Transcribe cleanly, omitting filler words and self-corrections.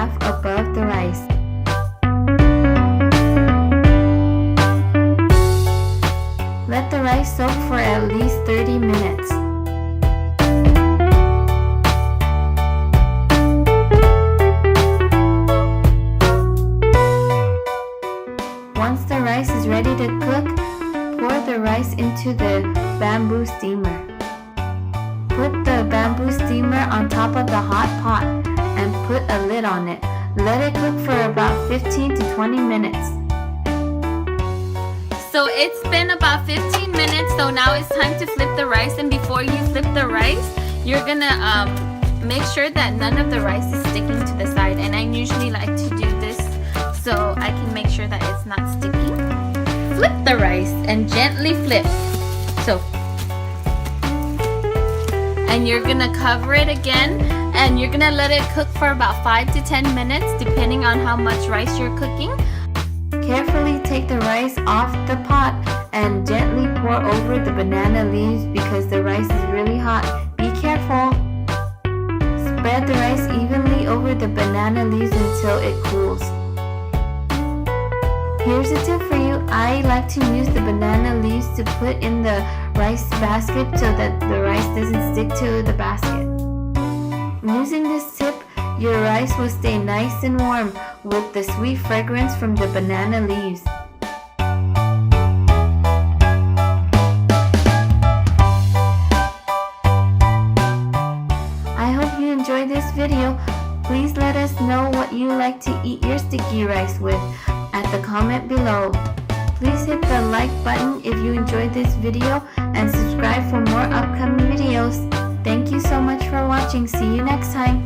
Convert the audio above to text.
half above the rice. Let the rice soak for at least 30 minutes. Once the rice is ready to cook, pour the rice into the bamboo steamer. Put the bamboo steamer on top of the hot pot and put a lid on it. Let it cook for about 15 to 20 minutes. So it's been about 15 minutes, so now it's time to flip the rice. And before you flip the rice, you're gonna make sure that none of the rice is sticking to the side. And I usually like to do this so I can make sure that it's not sticking. Flip the rice and gently flip. So, and you're gonna cover it again, and you're gonna let it cook for about 5 to 10 minutes depending on how much rice you're cooking. Carefully take the rice off the pot and gently pour over the banana leaves because the rice is really hot. Be careful. Spread the rice evenly over the banana leaves until it cools. Here's a tip for you. I like to use the banana leaves to put in the rice basket so that the rice doesn't stick to the basket. Using this tip, your rice will stay nice and warm with the sweet fragrance from the banana leaves. I hope you enjoyed this video. Please let us know what you like to eat your sticky rice with at the comment below. Please hit the like button if you enjoyed this video and subscribe for more upcoming videos. Thank you so much for watching. See you next time.